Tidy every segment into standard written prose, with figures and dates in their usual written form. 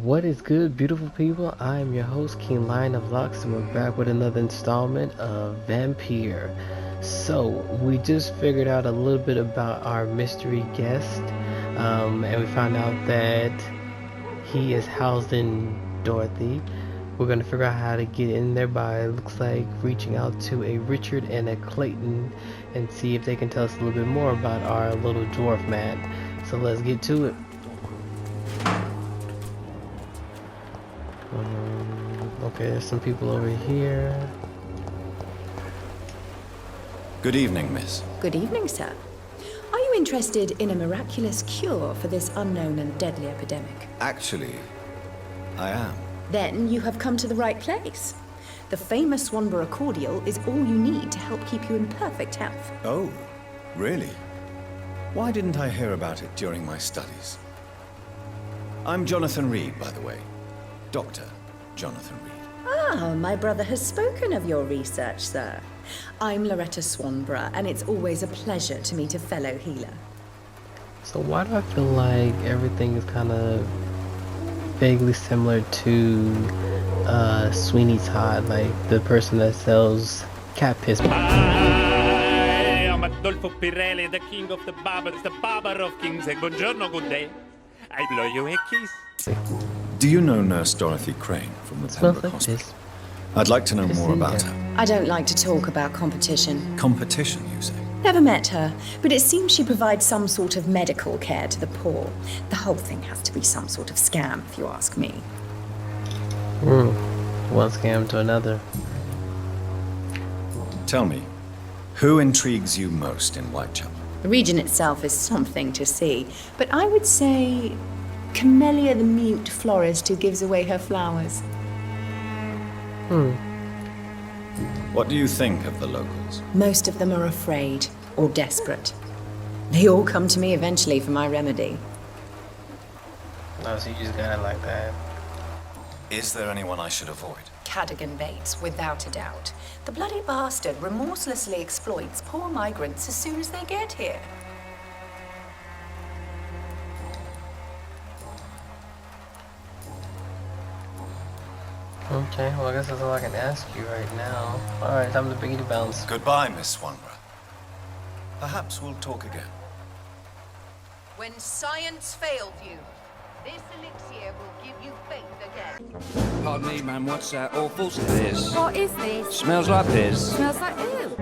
What is good, beautiful people? I am your host, Kinglionoflocs, and we're back with another installment of Vampyr. So, we just figured out a little bit about our mystery guest, and we found out that he is housed in Dorothy. We're going to figure out how to get in there by, looks like, reaching out to a Richard and a Clayton and see if they can tell us a little bit more about our little dwarf man. So let's get to it. Okay, there's some people over here. Good evening, miss. Good evening, sir. Are you interested in a miraculous cure for this unknown and deadly epidemic? Actually, I am. Then you have come to the right place. The famous Swanborough cordial is all you need to help keep you in perfect health. Oh, really? Why didn't I hear about it during my studies? I'm Jonathan Reed, by the way. Dr. Jonathan Reed. Ah, my brother has spoken of your research, sir. I'm Loretta Swanborough, and it's always a pleasure to meet a fellow healer. So why do I feel like everything is kind of vaguely similar to Sweeney Todd, like the person that sells cat piss? I am Adolfo Pirelli, the king of the barbers, the barber of kings. Buongiorno, good day. I blow you a kiss. Do you know Nurse Dorothy Crane from the Smells Pembroke like Hospital? piss. I'd like to know Piss more in about there. her. I don't like to talk about competition. Competition, you say? Never met her, but it seems she provides some sort of medical care to the poor. The whole thing has to be some sort of scam, if you ask me. One scam to another. Tell me, who intrigues you most in Whitechapel? The region itself is something to see, but I would say Camellia the mute florist who gives away her flowers. What do you think of the locals? Most of them are afraid or desperate. They all come to me eventually for my remedy. No, so you just got it like that. Is there anyone I should avoid? Cadogan Bates, without a doubt. The bloody bastard remorselessly exploits poor migrants as soon as they get here. Okay, well I guess that's all I can ask you right now. Alright, time to bring you to bounce. Goodbye, Miss Swanborough. Perhaps we'll talk again. When science failed you, this elixir will give you faith again. Pardon me, man, what's that awful this? What is this? Smells like piss. Smells like ew.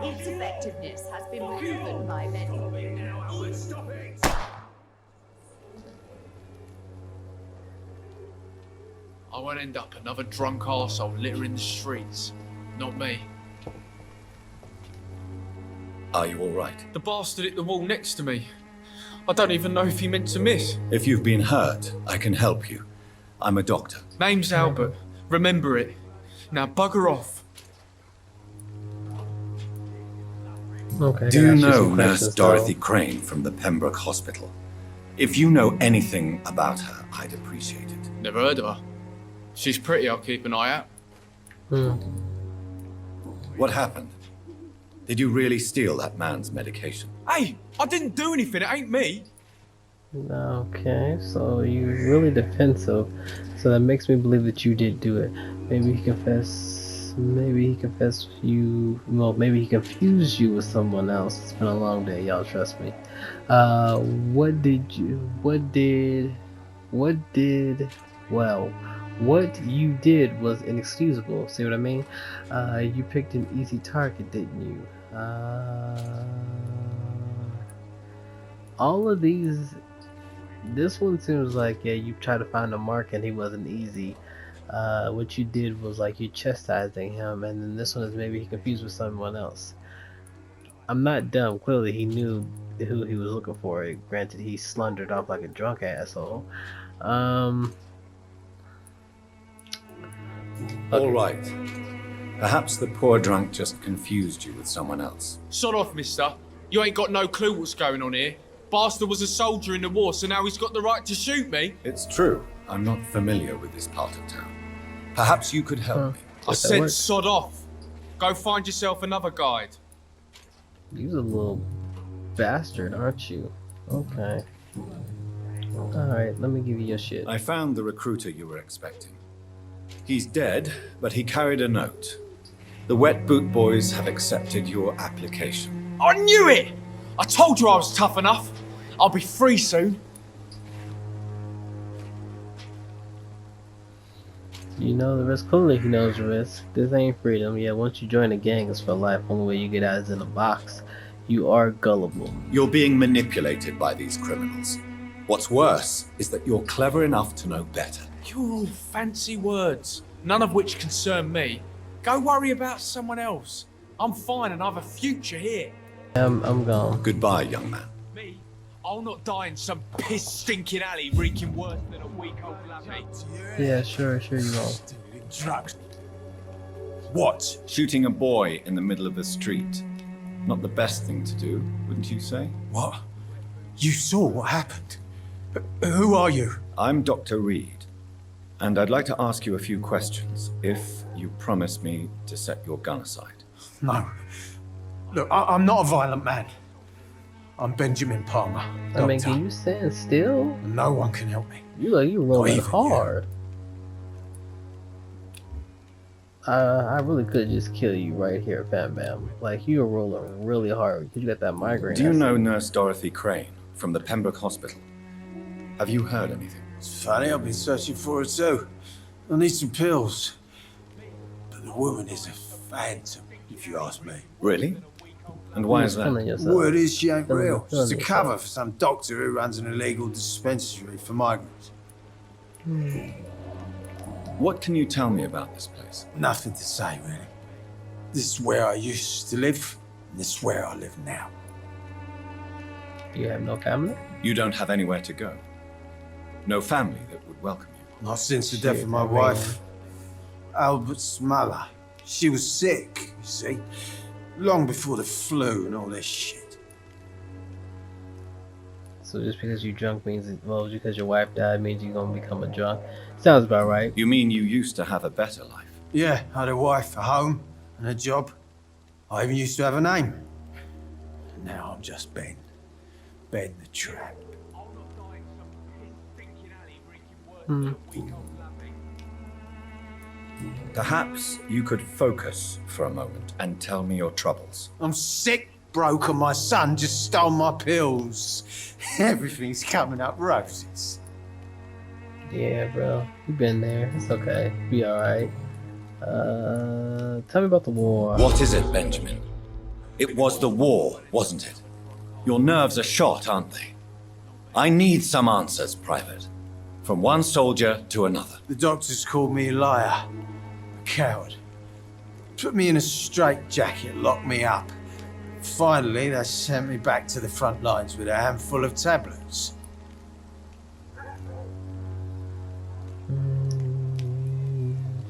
Its effectiveness has been proven by many. I won't end up another drunk arsehole littering the streets. Not me. Are you all right? The bastard hit the wall next to me. I don't even know if he meant to miss. If you've been hurt, I can help you. I'm a doctor. Name's Albert. Remember it. Now bugger off. Okay. Do you can I ask know some Nurse questions, Dorothy though? Crane from the Pembroke Hospital? If you know anything about her, I'd appreciate it. Never heard of her. She's pretty, I'll keep an eye out. What happened? Did you really steal that man's medication? Hey, I didn't do anything, it ain't me. Okay, so you're really defensive. So that makes me believe that you did do it. Maybe he confessed you, well, maybe he confused you with someone else. It's been a long day, y'all, trust me. What you did was inexcusable, see what I mean? You picked an easy target, didn't you? All of these, this one seems like, yeah, you tried to find a mark and he wasn't easy. What you did was like you chastising him, and then this one is maybe he confused with someone else. I'm not dumb. Clearly he knew who he was looking for. Granted, he slundered off like a drunk asshole. All right. Perhaps the poor drunk just confused you with someone else. Sod off, mister. You ain't got no clue what's going on here. Bastard was a soldier in the war, so now he's got the right to shoot me. It's true. I'm not familiar with this part of town. Perhaps you could help me. I said sod off. Go find yourself another guide. You're a little bastard, aren't you? Okay. Alright, let me give you your shit. I found the recruiter you were expecting. He's dead, but he carried a note. The Wet Boot Boys have accepted your application. I knew it! I told you I was tough enough. I'll be free soon. You know the risk. Clearly he knows the risk. This ain't freedom. Yeah, once you join the gang, it's for life. Only way you get out is in a box. You are gullible. You're being manipulated by these criminals. What's worse is that you're clever enough to know better. You're all fancy words, none of which concern me. Go worry about someone else. I'm fine and I have a future here. I'm gone. Goodbye, young man. Me? I'll not die in some piss-stinking alley reeking worse than a week-old lammy. Yeah, sure you won't. Drugs. What? Shooting a boy in the middle of the street. Not the best thing to do, wouldn't you say? What? You saw what happened. Who are you? I'm Dr. Reed, and I'd like to ask you a few questions, if you promise me to set your gun aside. No. Look, I'm not a violent man. I'm Benjamin Palmer. I mean, doctor. can you stand still? No one can help me. You rolling even hard. I really could just kill you right here, Bam Bam. Like, you're rolling really hard because you got that migraine. Do you know Nurse Dorothy Crane from the Pembroke Hospital? Have you heard anything? It's funny, I've been searching for her too. I need some pills. But the woman is a phantom, if you ask me. Really? And why is that? Word is she ain't real. Killing She's a yourself. cover for some doctor who runs an illegal dispensary for migrants. What can you tell me about this place? Nothing to say, really. This is where I used to live, and this is where I live now. You have no family? You don't have anywhere to go. No family that would welcome you. Not since the death Shit, of my I mean- wife, Albert's mother. She was sick, you see. Long before the flu and all this shit. So just because you drunk means, well, because your wife died means you're gonna become a drunk? Sounds about right. You mean you used to have a better life? Yeah, I had a wife, a home, and a job. I even used to have a name. Now I'm just Ben. Ben the Trap. Perhaps you could focus for a moment and tell me your troubles. I'm sick, broke, and my son just stole my pills. Everything's coming up roses. Yeah, bro. You've been there. It's okay. Be alright. Tell me about the war. What is it, Benjamin? It was the war, wasn't it? Your nerves are shot, aren't they? I need some answers, Private. From one soldier to another. The doctors called me a liar, a coward. Put me in a straitjacket, locked me up. Finally, they sent me back to the front lines with a handful of tablets.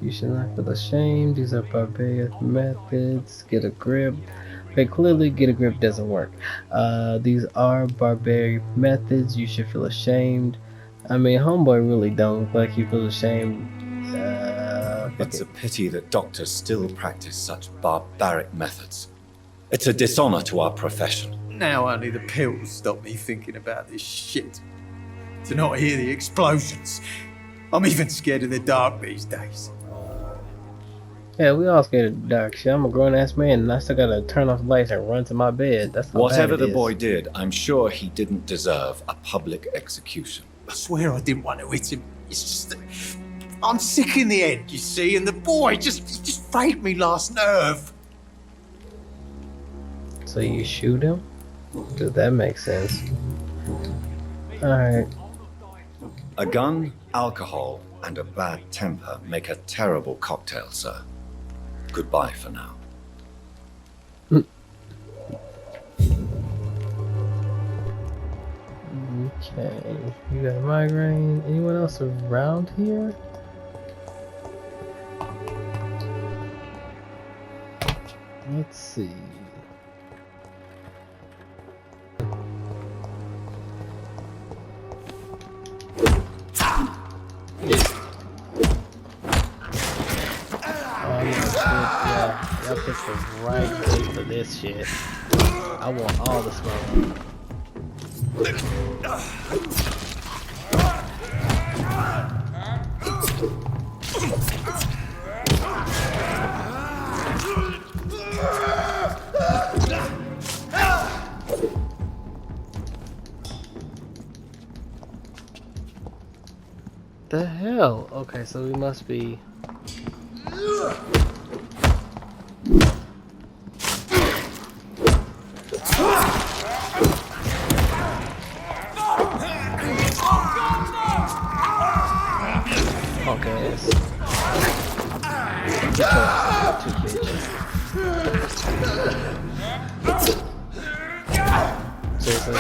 You should not feel ashamed. These are barbaric methods. Get a grip. Okay, clearly get a grip doesn't work. These are barbaric methods. You should feel ashamed. I mean, homeboy really don't look like he feels ashamed. It's a pity that doctors still practice such barbaric methods. It's a dishonor to our profession. Now only the pills stop me thinking about this shit. To not hear the explosions. I'm even scared of the dark these days. Yeah, we all scared of the dark shit. I'm a grown ass man and I still gotta turn off the lights and run to my bed. That's how Whatever bad it the is. boy did, I'm sure he didn't deserve a public execution. I swear I didn't want to hit him. It's just that I'm sick in the head, you see, and the boy just frayed me last nerve. So you shoot him? Does that make sense? Alright. A gun, alcohol, and a bad temper make a terrible cocktail, sir. Goodbye for now. Okay. You got a migraine. Anyone else around here? Let's see. Oh, yeah, y'all picked the right place for this shit. I want all the smoke. The hell? Okay, so we must be. Okay, it's too bitch. Seriously,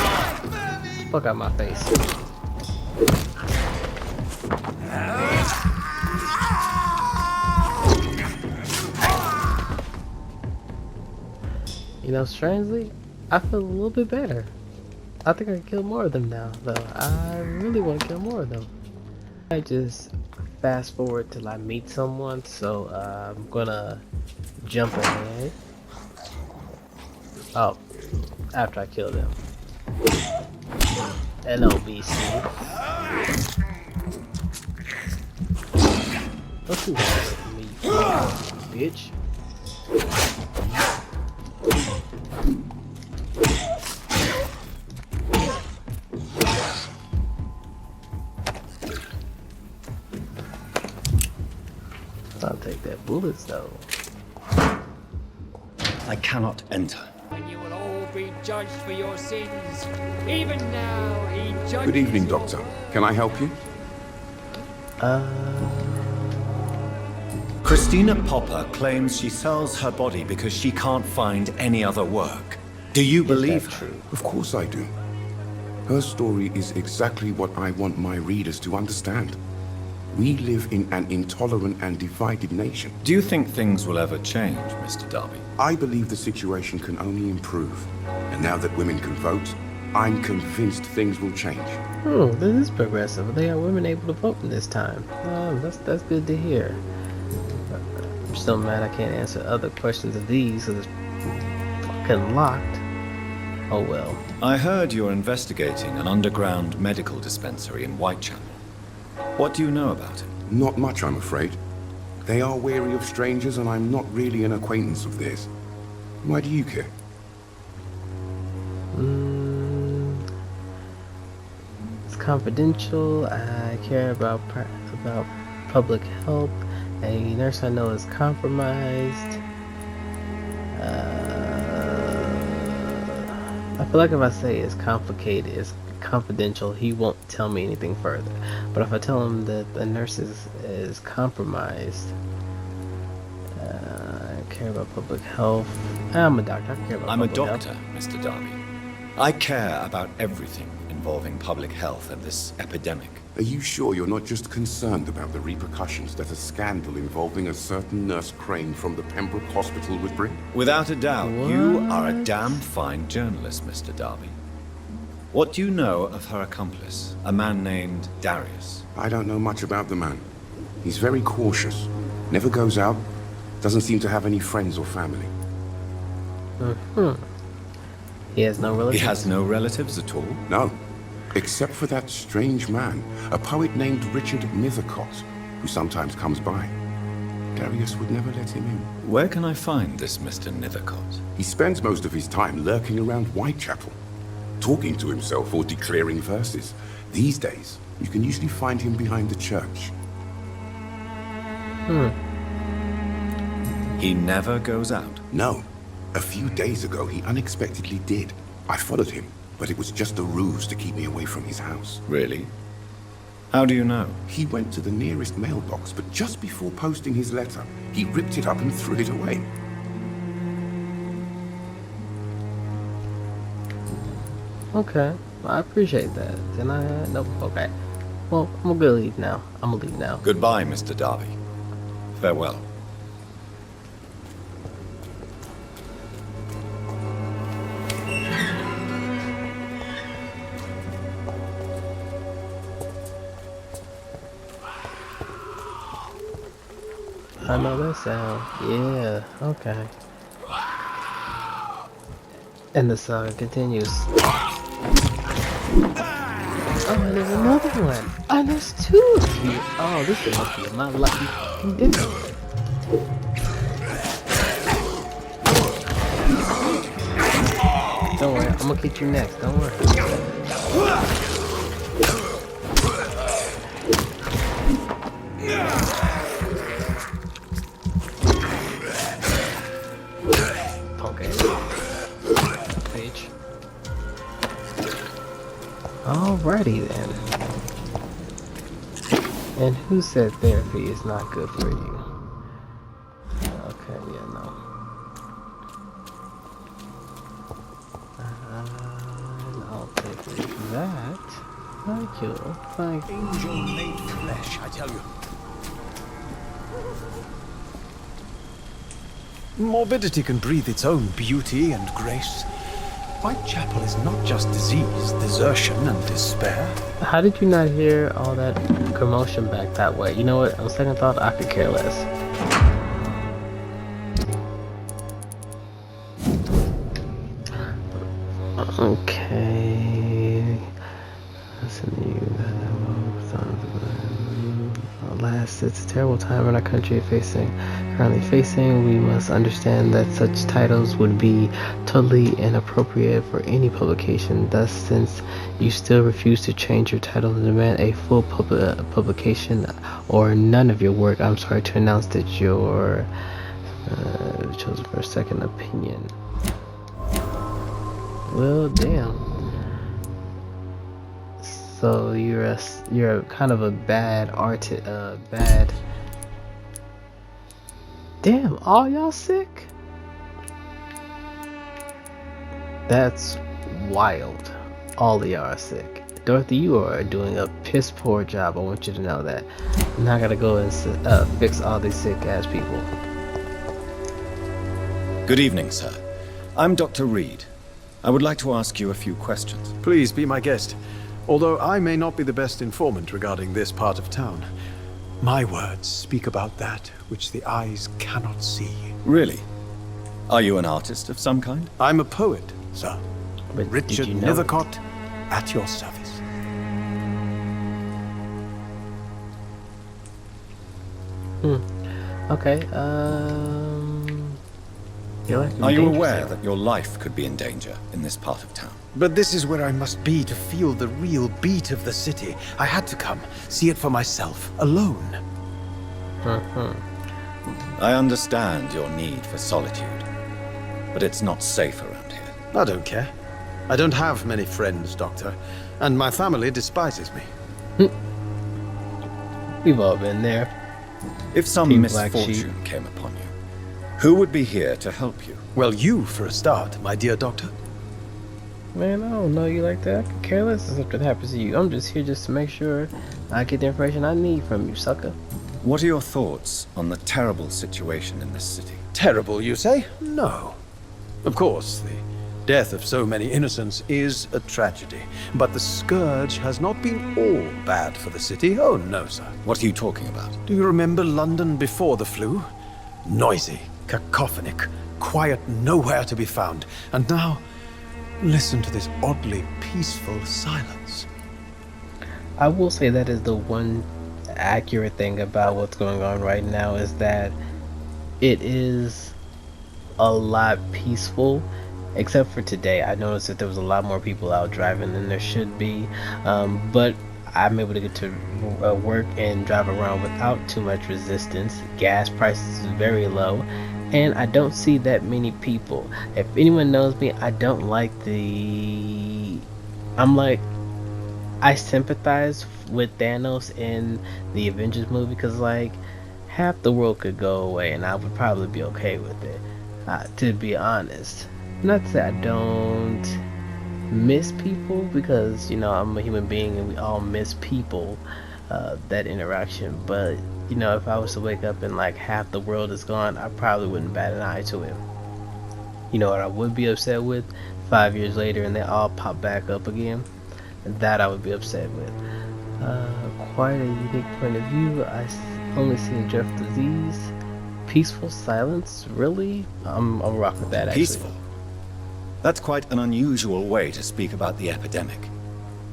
fuck out my face. You know, strangely, I feel a little bit better. I think I can kill more of them now, though. I really want to kill more of them. I just fast forward till I meet someone, so I'm gonna jump ahead. Oh, after I kill them. LOBC. Don't you hurt me, bitch. I'll take that bullets though. I cannot enter. And you will all be judged for your sins. Even now, he judges. Good evening, Doctor. Can I help you? Christina Popper claims she sells her body because she can't find any other work. Do you believe her? Of course I do. Her story is exactly what I want my readers to understand. We live in an intolerant and divided nation. Do you think things will ever change, Mr. Darby? I believe the situation can only improve. And now that women can vote, I'm convinced things will change. This is progressive. They are women able to vote in this time. That's good to hear. I'm still mad I can't answer other questions of these because it's fucking locked. Oh well. I heard you're investigating an underground medical dispensary in Whitechapel. What do you know about it? Not much, I'm afraid. They are wary of strangers, and I'm not really an acquaintance of theirs. Why do you care? It's confidential. I care about public health. A nurse I know is compromised. I feel like if I say it's complicated, it's confidential, he won't tell me anything further. But if I tell him that the nurse is compromised, I care about public health. I'm a doctor. I care about I'm a public doctor, health. Mr. Darby. I care about everything involving public health and this epidemic. Are you sure you're not just concerned about the repercussions that a scandal involving a certain nurse Crane from the Pembroke Hospital would bring? Without a doubt, you are a damn fine journalist, Mr. Darby. What do you know of her accomplice, a man named Darius? I don't know much about the man. He's very cautious, never goes out, doesn't seem to have any friends or family. He has no relatives? He has no relatives at all? No, except for that strange man, a poet named Richard Nethercott, who sometimes comes by. Darius would never let him in. Where can I find this Mr. Nethercott? He spends most of his time lurking around Whitechapel, talking to himself or declaring verses. These days, you can usually find him behind the church. He never goes out? No. A few days ago, he unexpectedly did. I followed him, but it was just a ruse to keep me away from his house. Really? How do you know? He went to the nearest mailbox, but just before posting his letter, he ripped it up and threw it away. Okay, well, I appreciate that. Then nope, okay. Well, I'm gonna leave now. Goodbye, Mr. Darby. Farewell. I know that sound. Yeah, okay. And the saga continues. Oh, and there's another one. And there's two of you. Oh, this must be my lucky day. Don't worry, I'm gonna kick you next. Don't worry. Okay. Bitch. Alrighty then. And who said therapy is not good for you? Okay, yeah, no. I'll take that. Thank you. Thank you. Angel made flesh, I tell you. Morbidity can breathe its own beauty and grace. Whitechapel is not just disease, desertion, and despair. How did you not hear all that commotion back that way? You know what? On second thought, I could care less. Okay. Listen to you. Alas, it's a terrible time in our country currently facing. We must understand that such titles would be totally inappropriate for any publication. Thus, since you still refuse to change your title and demand a full publication or none of your work, I'm sorry to announce that you're chosen for a second opinion. Well, damn. So you're kind of a bad artist, bad. Damn, all y'all sick? That's wild. All of y'all are sick. Dorothy, you are doing a piss poor job. I want you to know that. Now I gotta go and fix all these sick ass people. Good evening, sir. I'm Dr. Reed. I would like to ask you a few questions. Please be my guest. Although I may not be the best informant regarding this part of town, my words speak about that which the eyes cannot see. Really? Are you an artist of some kind? I'm a poet, sir. But Richard Nethercott, at your service. Okay, Are you aware that your life could be in danger in this part of town? But this is where I must be to feel the real beat of the city. I had to come, see it for myself, alone. I understand your need for solitude, but it's not safe around here. I don't care. I don't have many friends, Doctor, and my family despises me. We've all been there. If some Team Black misfortune came upon you, who would be here to help you? Well, you for a start, my dear Doctor. Man, I don't know you like that. I could care less if something happens to you. I'm just here just to make sure I get the information I need from you, sucker. What are your thoughts on the terrible situation in this city? Terrible, you say? No. Of course, the death of so many innocents is a tragedy. But the scourge has not been all bad for the city. Oh, no, sir. What are you talking about? Do you remember London before the flu? Noisy, cacophonic, quiet nowhere to be found. And now, listen to this oddly peaceful silence. I will say that is the one accurate thing about what's going on right now, is that it is a lot peaceful, except for today. I noticed that there was a lot more people out driving than there should be, but I'm able to get to work and drive around without too much resistance. Gas prices is very low, and I don't see that many people. If anyone knows me, I don't like I sympathize with Thanos in the Avengers movie, because like half the world could go away and I would probably be okay with it, to be honest. Not to say I don't miss people, because you know I'm a human being and we all miss people, that interaction, but you know, if I was to wake up and like half the world is gone, I probably wouldn't bat an eye to it. You know what I would be upset with? 5 years later and they all pop back up again. That I would be upset with. Quite a unique point of view. I only see a dreadful disease. Peaceful silence? Really? I'm rock with that, actually. Peaceful? That's quite an unusual way to speak about the epidemic.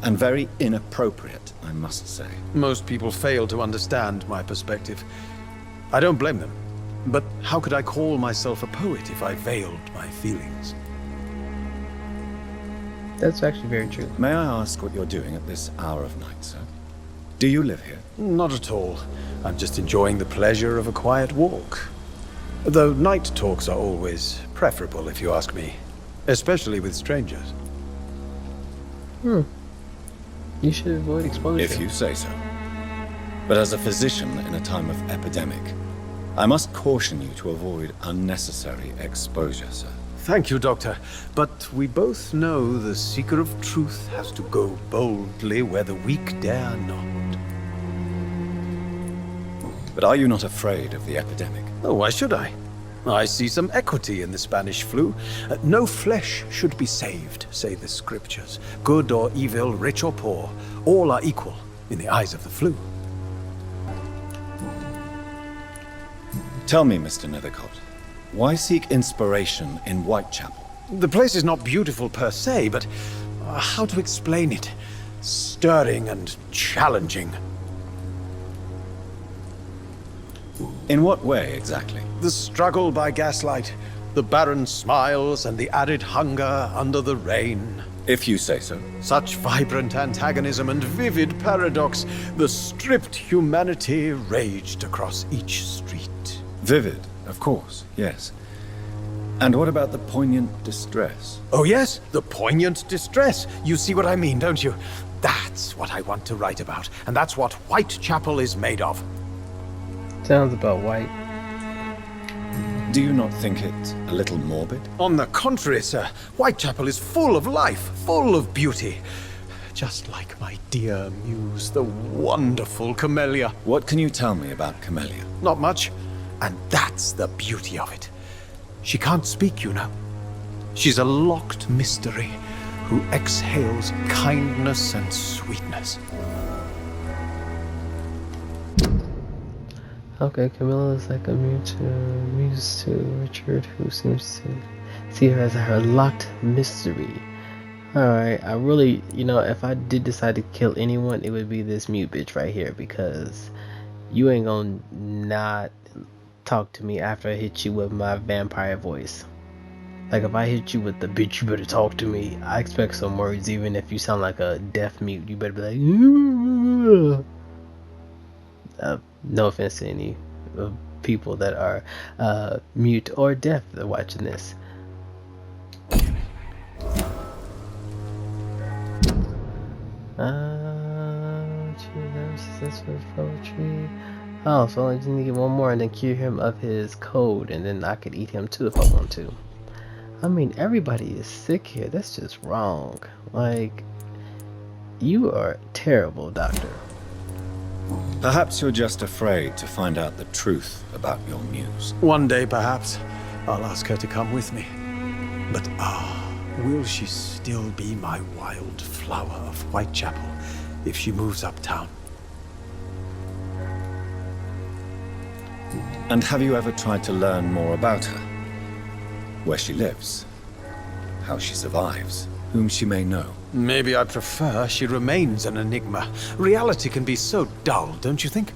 And very inappropriate, I must say. Most people fail to understand my perspective. I don't blame them. But how could I call myself a poet if I veiled my feelings? That's actually very true. May I ask what you're doing at this hour of night, sir? Do you live here? Not at all. I'm just enjoying the pleasure of a quiet walk. Though night talks are always preferable, if you ask me. Especially with strangers. You should avoid exposure. If you say so. But as a physician in a time of epidemic, I must caution you to avoid unnecessary exposure, sir. Thank you, Doctor. But we both know the seeker of truth has to go boldly where the weak dare not. But are you not afraid of the epidemic? Oh, why should I? I see some equity in the Spanish flu. No flesh should be saved, say the scriptures. Good or evil, rich or poor, all are equal in the eyes of the flu. Tell me, Mr. Nethercott, why seek inspiration in Whitechapel? The place is not beautiful per se, but how to explain it? Stirring and challenging. In what way, exactly? The struggle by gaslight, the barren smiles, and the added hunger under the rain. If you say so. Such vibrant antagonism and vivid paradox, the stripped humanity raged across each street. Vivid, of course, yes. And what about the poignant distress? Oh yes, the poignant distress. You see what I mean, don't you? That's what I want to write about, and that's what Whitechapel is made of. Sounds about white. Do you not think it a little morbid? On the contrary, sir. Whitechapel is full of life, full of beauty. Just like my dear muse, the wonderful Camellia. What can you tell me about Camellia? Not much. And that's the beauty of it. She can't speak, you know. She's a locked mystery who exhales kindness and sweetness. Okay, Camilla is like a muse to Richard, who seems to see her as her locked mystery. Alright, I really, if I did decide to kill anyone, it would be this mute bitch right here, because you ain't gonna not talk to me after I hit you with my vampire voice. Like, if I hit you with the bitch, you better talk to me, I expect some words, even if you sound like a deaf mute. You better be like, no offense to any people that are mute or deaf that are watching this. Poetry. Oh, so I just need to get one more and then cure him of his code, and then I could eat him too if I want to. I mean, everybody is sick here. That's just wrong. Like, you are terrible, Doctor. Perhaps you're just afraid to find out the truth about your muse. One day, perhaps, I'll ask her to come with me. But will she still be my wild flower of Whitechapel if she moves uptown? And have you ever tried to learn more about her? Where she lives? How she survives? Whom she may know? Maybe I prefer she remains an enigma. Reality can be so dull, don't you think?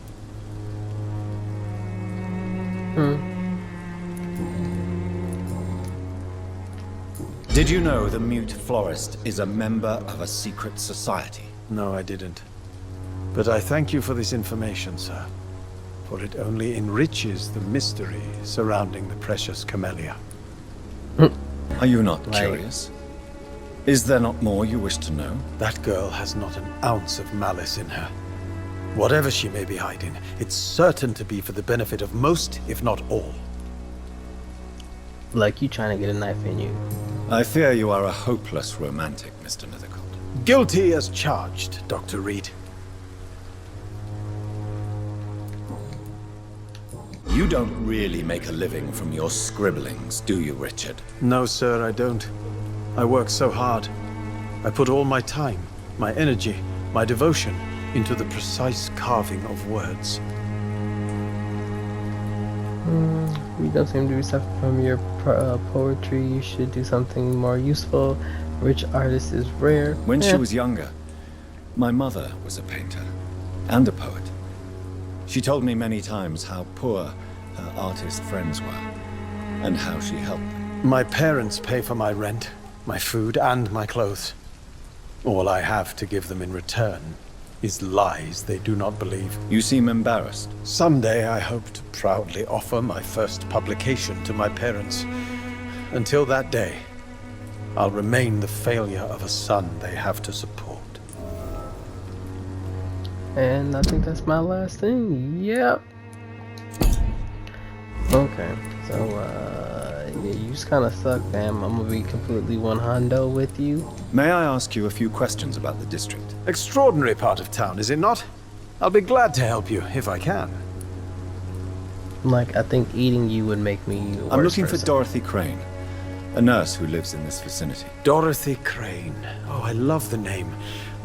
Did you know the mute florist is a member of a secret society? No, I didn't. But I thank you for this information, sir. For it only enriches the mystery surrounding the precious Camellia. Are you not curious? Is there not more you wish to know? That girl has not an ounce of malice in her. Whatever she may be hiding, it's certain to be for the benefit of most, if not all. Like you trying to get a knife in you. I fear you are a hopeless romantic, Mr. Nethercott. Guilty as charged, Dr. Reed. You don't really make a living from your scribblings, do you, Richard? No, sir, I don't. I work so hard. I put all my time, my energy, my devotion into the precise carving of words. You don't seem to be suffering from your poetry. You should do something more useful. Rich artist is rare. When she was younger, My mother was a painter and a poet. She told me many times how poor her artist friends were and how she helped them. My parents pay for my rent, my food, and my clothes. All I have to give them in return is lies they do not believe. You seem embarrassed. Someday I hope to proudly offer my first publication to my parents. Until that day, I'll remain the failure of a son they have to support. And I think that's my last thing. Yep. Okay, so yeah, you just kind of suck, fam. I'm gonna be completely one-hundo with you. May I ask you a few questions about the district? Extraordinary part of town, is it not? I'll be glad to help you, if I can. Like, I think eating you would make me a I'm worse looking for person. Dorothy Crane, a nurse who lives in this vicinity. Dorothy Crane. Oh, I love the name.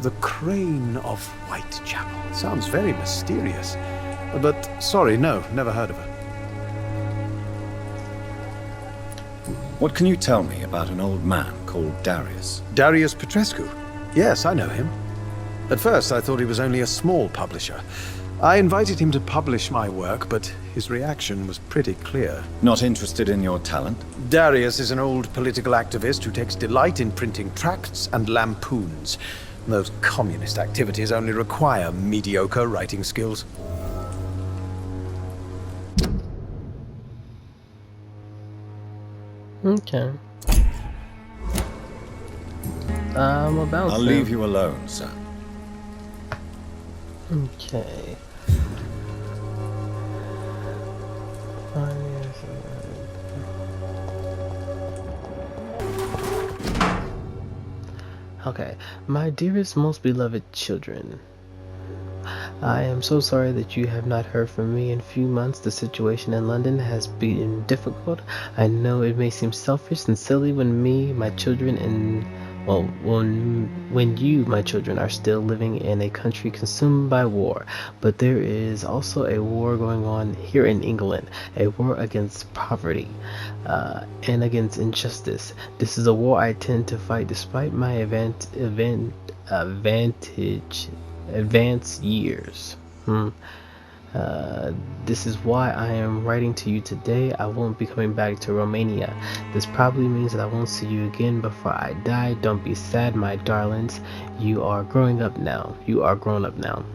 The Crane of Whitechapel. Sounds very mysterious. But, sorry, no, never heard of her. What can you tell me about an old man called Darius? Darius Petrescu? Yes, I know him. At first, I thought he was only a small publisher. I invited him to publish my work, but his reaction was pretty clear. Not interested in your talent? Darius is an old political activist who takes delight in printing tracts and lampoons. Those communist activities only require mediocre writing skills. Okay. I'm about to. I'll leave you alone, sir. Okay. Okay, my dearest, most beloved children, I am so sorry that you have not heard from me in a few months. The situation in London has been difficult. I know it may seem selfish and silly when me, my children, and well, when you, my children, are still living in a country consumed by war. But there is also a war going on here in England, a war against poverty and against injustice. This is a war I tend to fight despite my advanced years. This is why I am writing to you today. I won't be coming back to Romania. This probably means that I won't see you again before I die. Don't be sad, my darlings. You are growing up now. You are grown up now.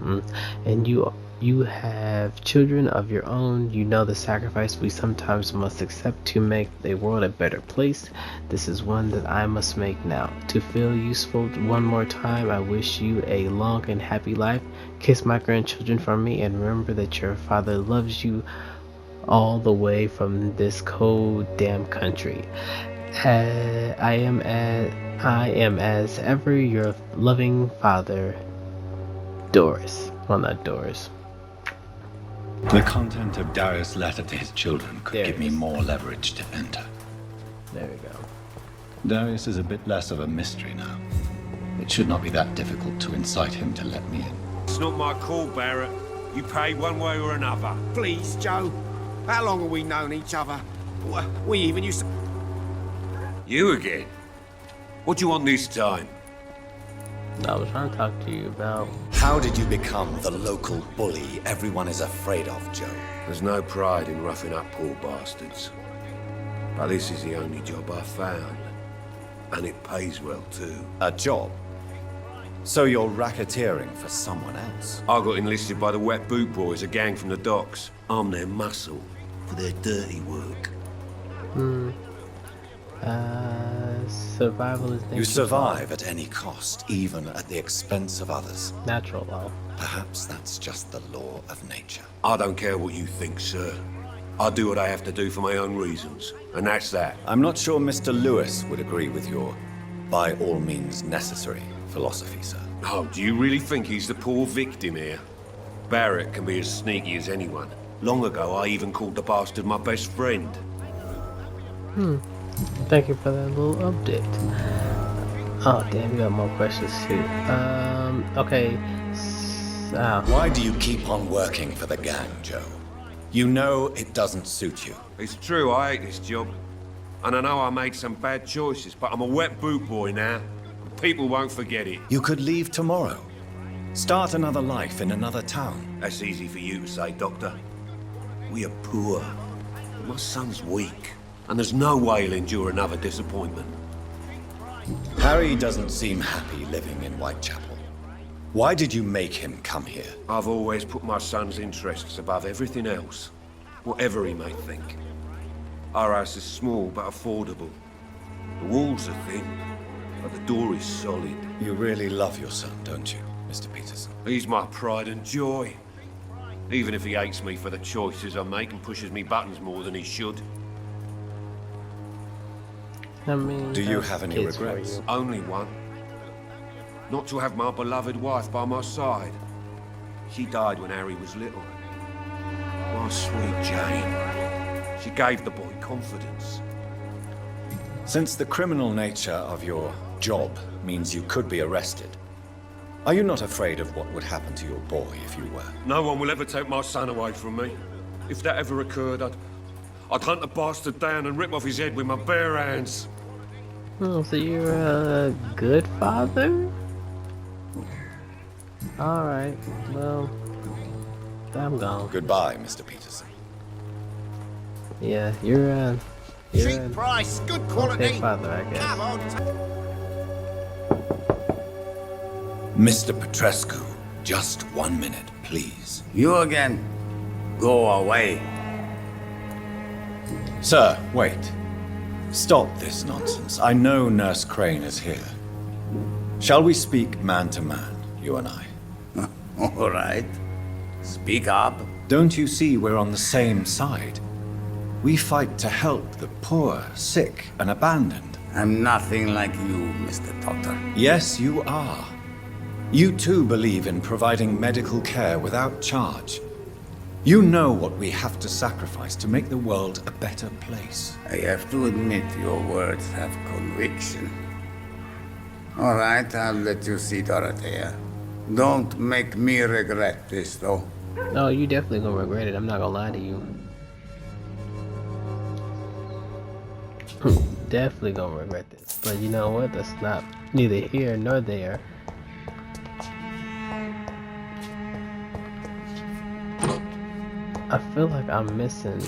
And you have children of your own. You know the sacrifice we sometimes must accept to make the world a better place. This is one that I must make now. To feel useful one more time, I wish you a long and happy life. Kiss my grandchildren for me, and remember that your father loves you all the way from this cold, damn country. I am as ever your loving father, Doris. Well, not Doris. The content of Darius' letter to his children could give me more leverage to enter. There we go. Darius is a bit less of a mystery now. It should not be that difficult to incite him to let me in. It's not my call, Barrett. You pay one way or another. Please, Joe. How long have we known each other? We even used to... You again? What do you want this time? I was trying to talk to you about... How did you become the local bully everyone is afraid of, Joe? There's no pride in roughing up poor bastards. But this is the only job I found. And it pays well, too. A job? So you're racketeering for someone else? I got enlisted by the Wet Boot Boys, a gang from the docks. I'm their muscle for their dirty work. Survival is... You survive at any cost, even at the expense of others. Natural law. Perhaps that's just the law of nature. I don't care what you think, sir. I do what I have to do for my own reasons, and that's that. I'm not sure Mr. Lewis would agree with your by all means necessary philosophy, sir. Oh, do you really think he's the poor victim here? Barrett can be as sneaky as anyone. Long ago, I even called the bastard my best friend. Thank you for that little update. Oh, damn, we got more questions too. Okay. Why do you keep on working for the gang, Joe? You know it doesn't suit you. It's true, I hate this job. And I know I made some bad choices, but I'm a wet boot boy now. People won't forget it. You could leave tomorrow. Start another life in another town. That's easy for you to say, Doctor. We are poor. My son's weak, and there's no way he'll endure another disappointment. Harry doesn't seem happy living in Whitechapel. Why did you make him come here? I've always put my son's interests above everything else, whatever he may think. Our house is small but affordable. The walls are thin, but the door is solid. You really love your son, don't you, Mr. Peterson? He's my pride and joy. Even if he hates me for the choices I make and pushes me buttons more than he should. I mean, do you have any regrets? Only one. Not to have my beloved wife by my side. She died when Harry was little. My sweet Jane. She gave the boy confidence. Since the criminal nature of your job means you could be arrested, are you not afraid of what would happen to your boy if you were? No one will ever take my son away from me. If that ever occurred, I'd hunt the bastard down and rip off his head with my bare hands. Oh, so you're a good father? Alright, well, I'm gone. Goodbye, Mr. Peterson. Yeah, you're Cheap price, good quality. Okay father, I guess. Come on. Mr. Petrescu, just 1 minute, please. You again. Go away. Sir, wait. Stop this nonsense. I know Nurse Crane is here. Shall we speak man to man, you and I? All right. Speak up. Don't you see we're on the same side? We fight to help the poor, sick, and abandoned. I'm nothing like you, Mr. Doctor. Yes, you are. You too believe in providing medical care without charge. You know what we have to sacrifice to make the world a better place. I have to admit your words have conviction. All right, I'll let you see Dorothea. Don't make me regret this, though. No, you definitely gonna regret it. I'm not gonna lie to you. Definitely gonna regret this. But you know what? That's not neither here nor there. I feel like I'm missing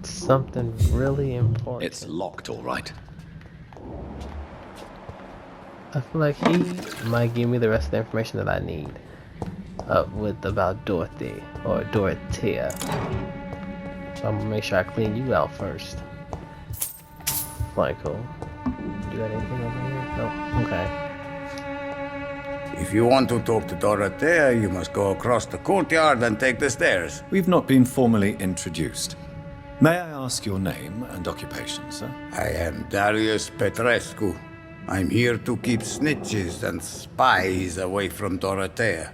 something really important. It's locked, all right. I feel like he might give me the rest of the information that I need about Dorothy or Dorothea. So I'm gonna make sure I clean you out first. Fine, cool. You got anything over here? Nope. Okay. If you want to talk to Dorothea, you must go across the courtyard and take the stairs. We've not been formally introduced. May I ask your name and occupation, sir? I am Darius Petrescu. I'm here to keep snitches and spies away from Dorothea.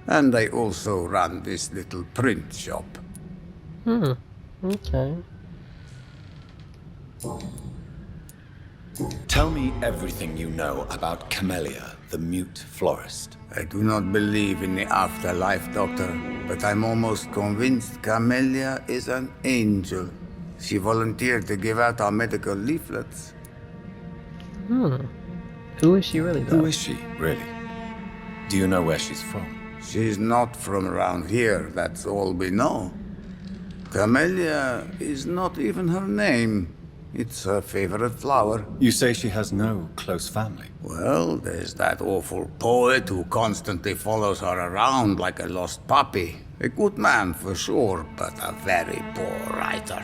And I also run this little print shop. Okay. Tell me everything you know about Camellia, the mute florist. I do not believe in the afterlife, Doctor, but I'm almost convinced Camellia is an angel. She volunteered to give out our medical leaflets. Who is she really, though? Who is she, really? Do you know where she's from? She's not from around here, that's all we know. Camellia is not even her name. It's her favorite flower. You say she has no close family? Well, there's that awful poet who constantly follows her around like a lost puppy. A good man for sure, but a very poor writer.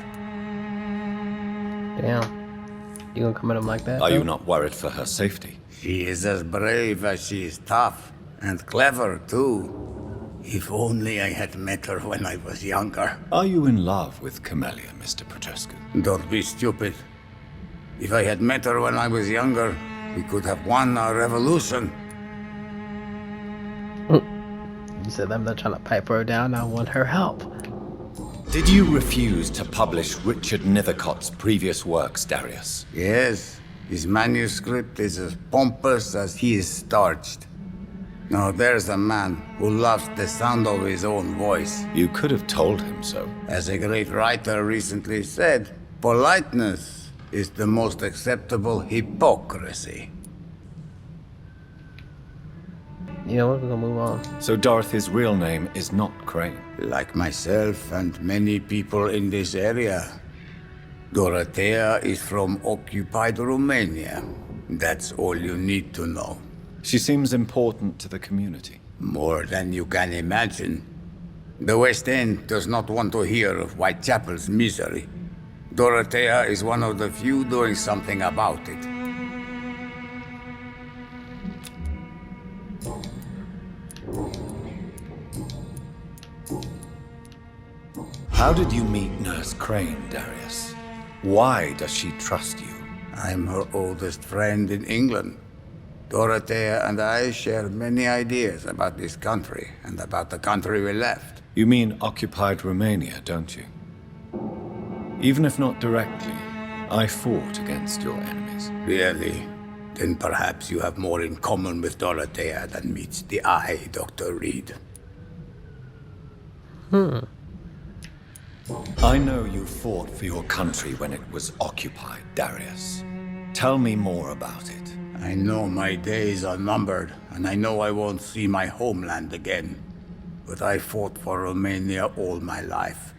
Damn. You gonna come at him like that? Are you not worried for her safety? She is as brave as she is tough. And clever, too. If only I had met her when I was younger. Are you in love with Camellia, Mr. Petrescu? Don't be stupid. If I had met her when I was younger, we could have won our revolution. You said I'm not trying to pipe her down, I want her help. Did you refuse to publish Richard Nethercott's previous works, Darius? Yes. His manuscript is as pompous as he is starched. Now there's a man who loves the sound of his own voice. You could have told him so. As a great writer recently said, politeness is the most acceptable hypocrisy. You know what? We're gonna move on. So Dorothy's real name is not Crane. Like myself and many people in this area, Dorothea is from occupied Romania. That's all you need to know. She seems important to the community. More than you can imagine. The West End does not want to hear of Whitechapel's misery. Dorothea is one of the few doing something about it. How did you meet Nurse Crane, Darius? Why does she trust you? I'm her oldest friend in England. Dorothea and I share many ideas about this country and about the country we left. You mean occupied Romania, don't you? Even if not directly, I fought against your enemies. Really? Then perhaps you have more in common with Dorothea than meets the eye, Dr. Reed. I know you fought for your country when it was occupied, Darius. Tell me more about it. I know my days are numbered, and I know I won't see my homeland again. But I fought for Romania all my life,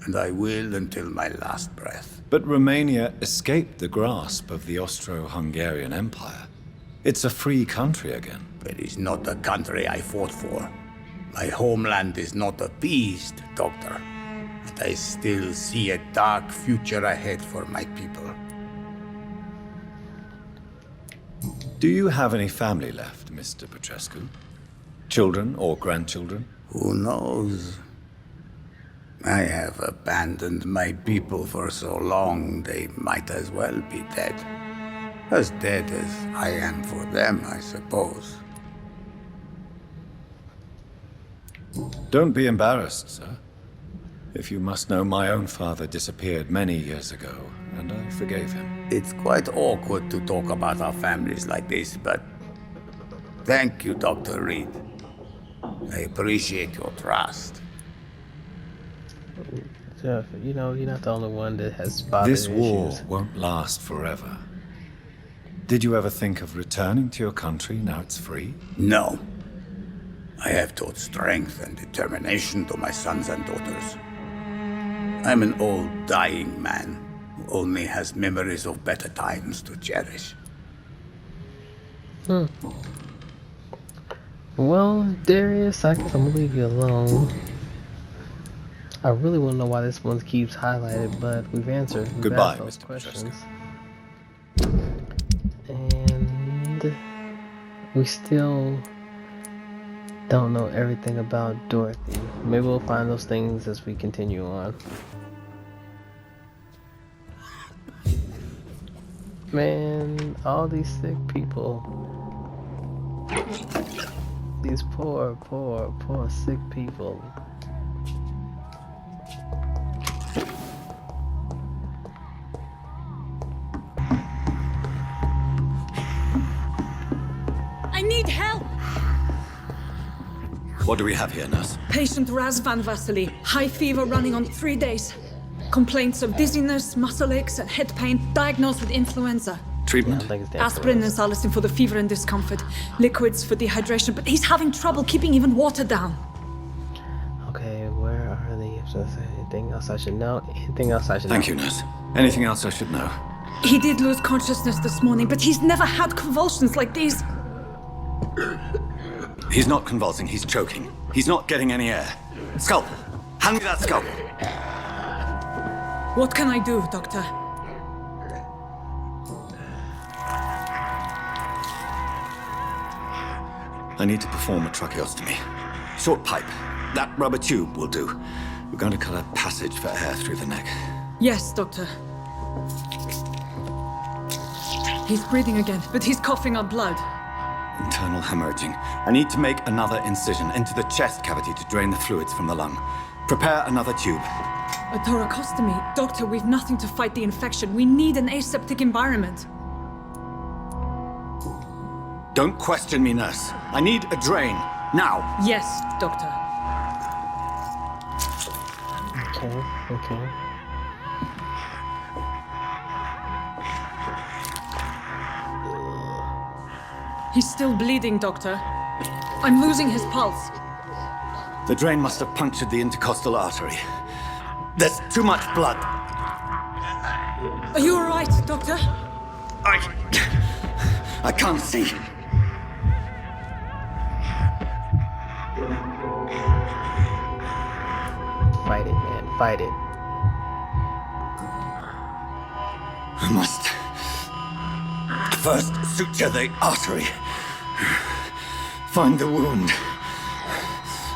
and I will until my last breath. But Romania escaped the grasp of the Austro-Hungarian Empire. It's a free country again. It is not the country I fought for. My homeland is not appeased, Doctor. And I still see a dark future ahead for my people. Do you have any family left, Mr. Petrescu? Children or grandchildren? Who knows? I have abandoned my people for so long, they might as well be dead. As dead as I am for them, I suppose. Don't be embarrassed, sir. If you must know, my own father disappeared many years ago, and I forgave him. It's quite awkward to talk about our families like this, but thank you, Dr. Reed. I appreciate your trust. Jeff, you know, you're not the only one that has father This war issues. won't last forever. Did you ever think of returning to your country now it's free? No. I have taught strength and determination to my sons and daughters. I'm an old, dying man who only has memories of better times to cherish. Well, Darius, I guess I'm gonna leave you alone. I really want to know why this one keeps highlighted, but we've answered. Goodbye, asked those Mr. questions. And we still don't know everything about Dorothy. Maybe we'll find those things as we continue on. Man, all these sick people. These poor sick people. I need help! What do we have here, nurse? Patient Raz Van Vasily, high fever running on 3 days. Complaints of dizziness, muscle aches, and head pain, diagnosed with influenza. Treatment? Aspirin and salicin for the fever and discomfort. Liquids for dehydration, but he's having trouble keeping even water down. Okay, where are the... Anything else I should know? Anything else I should know? Thank you, nurse. Anything else I should know? He did lose consciousness this morning, but he's never had convulsions like these. He's not convulsing, he's choking. He's not getting any air. Scalpel! Hand me that scalpel! What can I do, Doctor? I need to perform a tracheostomy. Short pipe. That rubber tube will do. We're going to cut a passage for air through the neck. Yes, Doctor. He's breathing again, but he's coughing up blood. Internal hemorrhaging. I need to make another incision into the chest cavity to drain the fluids from the lung. Prepare another tube. A thoracostomy? Doctor, we've nothing to fight the infection. We need an aseptic environment. Don't question me, nurse. I need a drain. Now. Yes, Doctor. Okay. He's still bleeding, Doctor. I'm losing his pulse. The drain must have punctured the intercostal artery. There's too much blood. Are you all right, Doctor? I can't see. Fight it, man. Fight it. I must first suture the artery. Find the wound.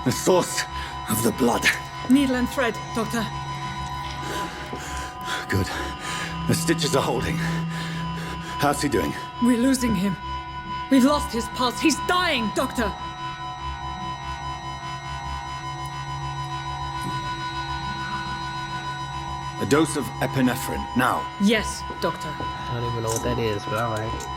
The source of the blood. Needle and thread, Doctor. Good. The stitches are holding. How's he doing? We're losing him. We've lost his pulse. He's dying, Doctor. A dose of epinephrine, now. Yes, Doctor. I don't even know what that is, but alright.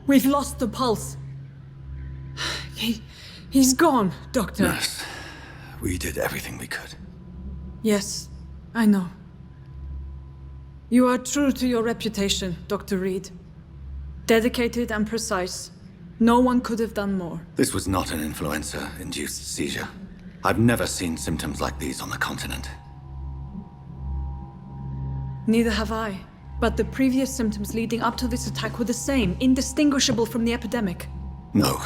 We've lost the pulse. He's gone, Doctor. Nurse, we did everything we could. Yes, I know. You are true to your reputation, Dr. Reed. Dedicated and precise. No one could have done more. This was not an influenza-induced seizure. I've never seen symptoms like these on the continent. Neither have I. But the previous symptoms leading up to this attack were the same, indistinguishable from the epidemic. No.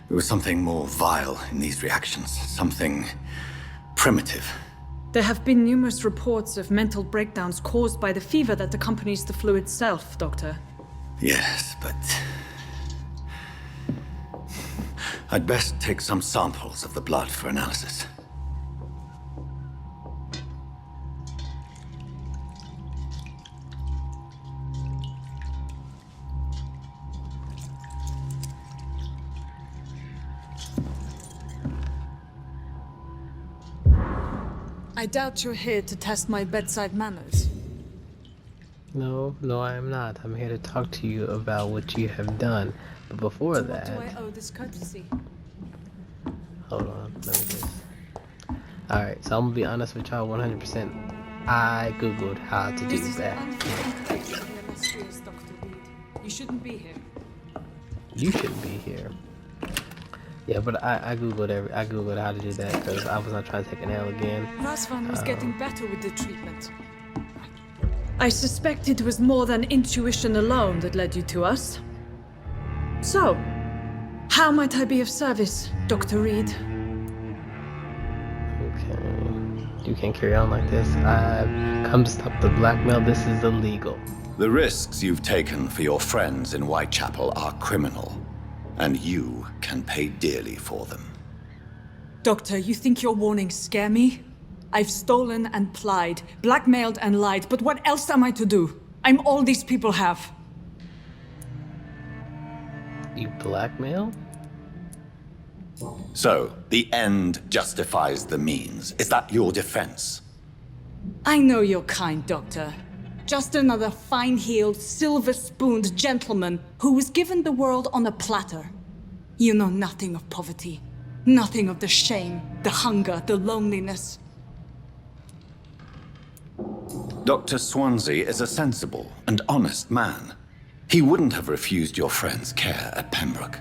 There was something more vile in these reactions. Something primitive. There have been numerous reports of mental breakdowns caused by the fever that accompanies the flu itself, Doctor. Yes, but... I'd best take some samples of the blood for analysis. I doubt you're here to test my bedside manners. No, I am not. I'm here to talk to you about what you have done. But before that... What do I owe this courtesy? Hold on, let me just... Alright, so I'm gonna be honest with y'all 100%. I googled how to do that. You shouldn't be here. You shouldn't be here. Yeah, but I googled how to do that because I was not trying to take an L again. Razvan was getting better with the treatment. I suspect it was more than intuition alone that led you to us. So, how might I be of service, Dr. Reed? Okay, you can't carry on like this. I've come to stop the blackmail. This is illegal. The risks you've taken for your friends in Whitechapel are criminal. And you can pay dearly for them. Doctor, you think your warnings scare me? I've stolen and plied, blackmailed and lied, but what else am I to do? I'm all these people have. You blackmail? So, the end justifies the means. Is that your defense? I know you're kind, Doctor. Just another fine-heeled, silver-spooned gentleman who was given the world on a platter. You know nothing of poverty. Nothing of the shame, the hunger, the loneliness. Dr. Swansea is a sensible and honest man. He wouldn't have refused your friend's care at Pembroke.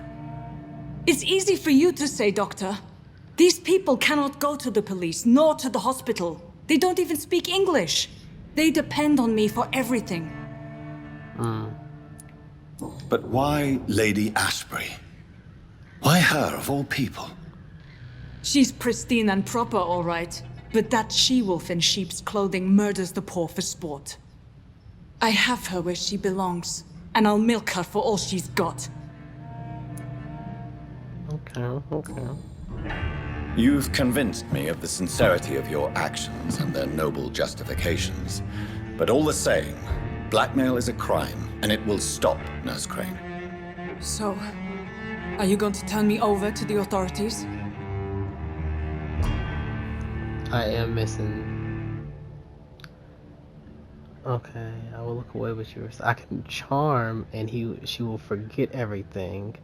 It's easy for you to say, Doctor. These people cannot go to the police, nor to the hospital. They don't even speak English. They depend on me for everything. But why Lady Ashbury? Why her, of all people? She's pristine and proper, all right. But that she-wolf in sheep's clothing murders the poor for sport. I have her where she belongs, and I'll milk her for all she's got. Okay. You've convinced me of the sincerity of your actions and their noble justifications. But all the same, blackmail is a crime, and it will stop, Nurse Crane. So, are you going to turn me over to the authorities? I am missing Okay, I will look away with yours. I can charm, and she will forget everything.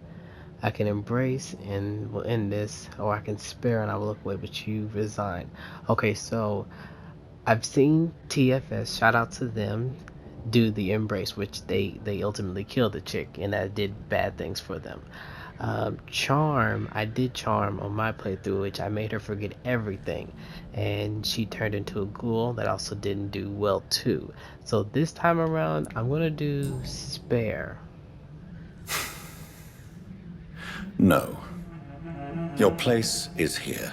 I can embrace, and will end this, or I can spare, and I will look away, but you resign. Okay, so I've seen TFS. Shout out to them. Do the embrace, which they ultimately killed the chick, and that did bad things for them. Charm, I did charm on my playthrough, which I made her forget everything, and she turned into a ghoul. That also didn't do well too. So this time around, I'm gonna do spare. No. Your place is here.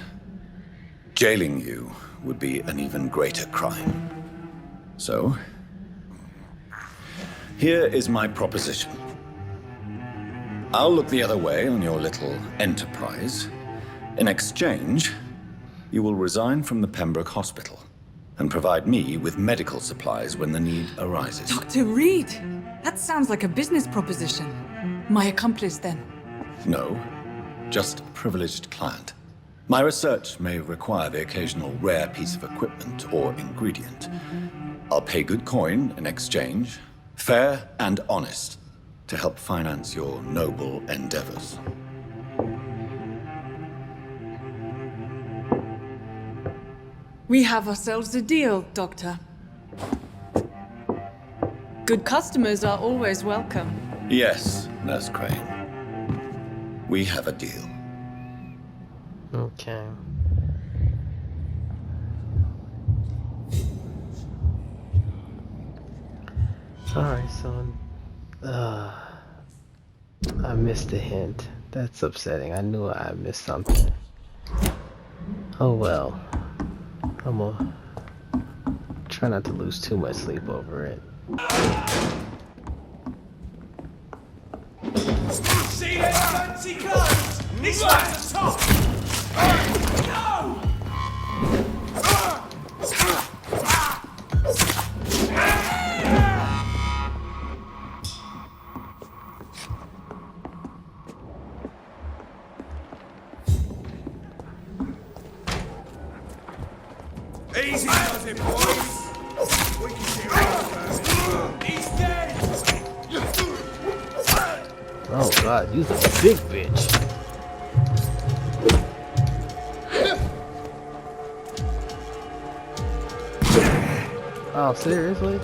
Jailing you would be an even greater crime. So, here is my proposition. I'll look the other way on your little enterprise. In exchange, you will resign from the Pembroke Hospital and provide me with medical supplies when the need arises. Dr. Reed! That sounds like a business proposition. My accomplice, then? No, just a privileged client. My research may require the occasional rare piece of equipment or ingredient. I'll pay good coin in exchange, fair and honest, to help finance your noble endeavors. We have ourselves a deal, Doctor. Good customers are always welcome. Yes, Nurse Crane. We have a deal. Okay. Alright, son. I missed a hint. That's upsetting. I knew I missed something. Oh well. I'm gonna try not to lose too much sleep over it. See those fancy clothes? This one's a top! Go! Easy does it, boys! We can do it. He's dead! Oh god, you's a big bitch. Oh, seriously?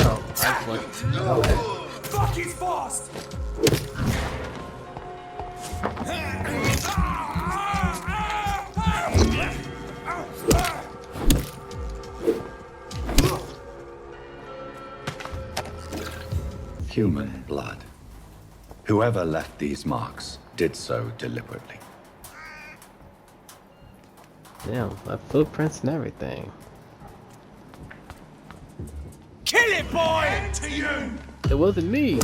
Oh, excellent. Okay. Fuck, he's fast! Human blood. Whoever left these marks did so deliberately. Damn, my footprints and everything. Kill it, boy! To you! It wasn't me.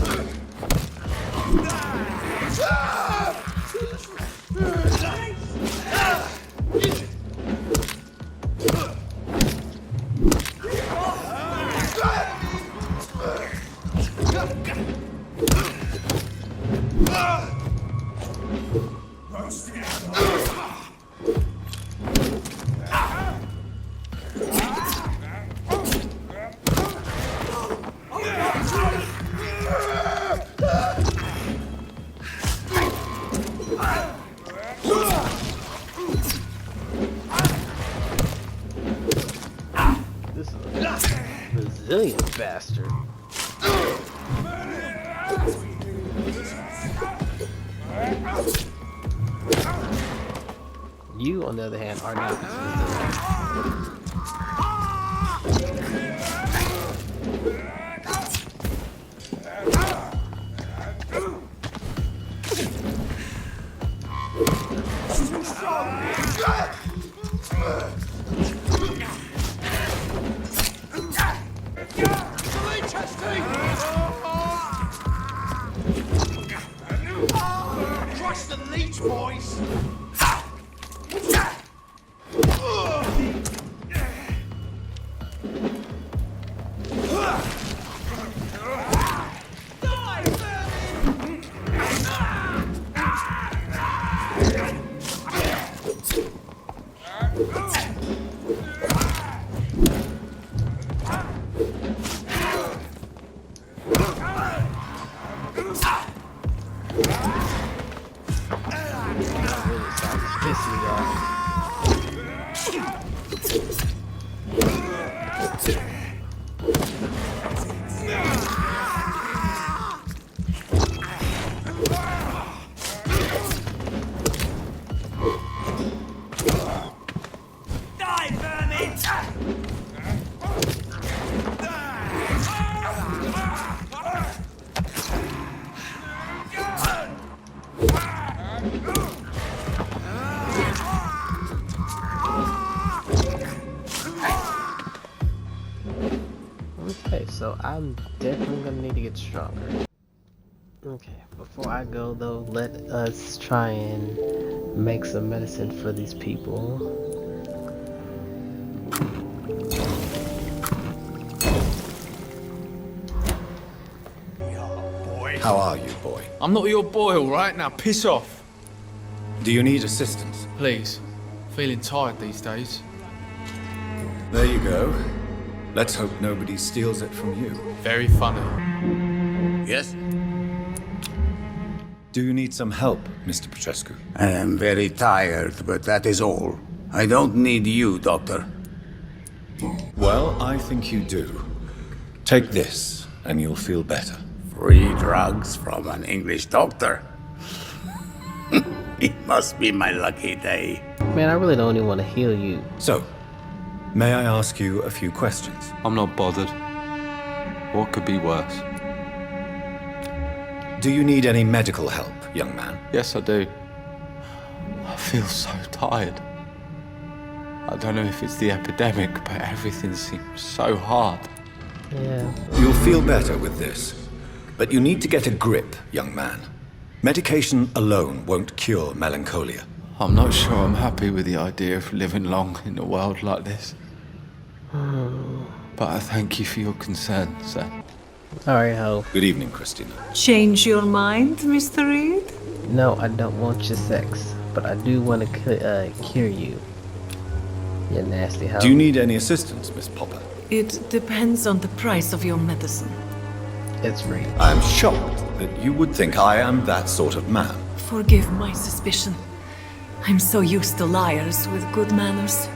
This is a resilient bastard. You, on the other hand, are not resilient. Trust the leech, boys! Okay, so I'm definitely gonna need to get stronger. Okay, before I go though, let us try and make some medicine for these people. How are you, boy? I'm not your boy, alright? Now piss off. Do you need assistance? Please. Feeling tired these days. There you go. Let's hope nobody steals it from you. Very funny. Yes? Do you need some help, Mr. Petrescu? I am very tired, but that is all. I don't need you, Doctor. Well, I think you do. Take this, and you'll feel better. Free drugs from an English doctor. It must be my lucky day. Man, I really don't even want to heal you. So, may I ask you a few questions? I'm not bothered. What could be worse? Do you need any medical help, young man? Yes, I do. I feel so tired. I don't know if it's the epidemic, but everything seems so hard. Yeah. You'll feel better with this. But you need to get a grip, young man. Medication alone won't cure melancholia. I'm not sure I'm happy with the idea of living long in a world like this. But I thank you for your concern, sir. Alright, ho. Good evening, Christina. Change your mind, Mr. Reed? No, I don't want your sex, but I do want to cure you. You nasty hoe. Do you need any assistance, Miss Popper? It depends on the price of your medicine. It's free. I'm shocked that you would think I am that sort of man. Forgive my suspicion. I'm so used to liars with good manners.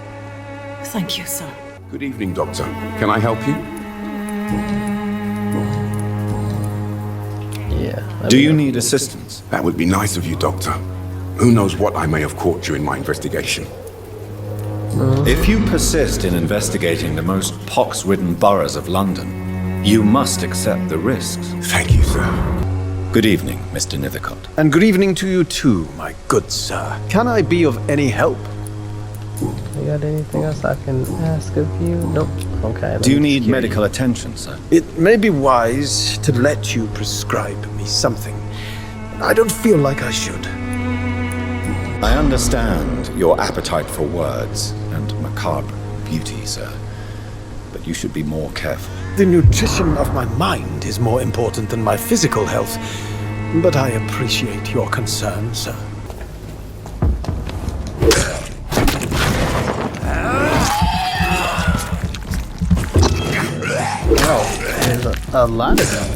Thank you, sir. Good evening, Doctor. Can I help you? Yeah. Do you need assistance? That would be nice of you, Doctor. Who knows what I may have caught during my investigation. If you persist in investigating the most pox-ridden boroughs of London, you must accept the risks. Thank you, sir. Good evening, Mr. Nithercott. And good evening to you too, my good sir. Can I be of any help? You got anything else I can ask of you? Nope. Okay. Do you need medical attention, sir? It may be wise to let you prescribe me something. I don't feel like I should. I understand your appetite for words and macabre beauty, sir. But you should be more careful. The nutrition of my mind is more important than my physical health. But I appreciate your concern, sir. Oh, there's a lot of them.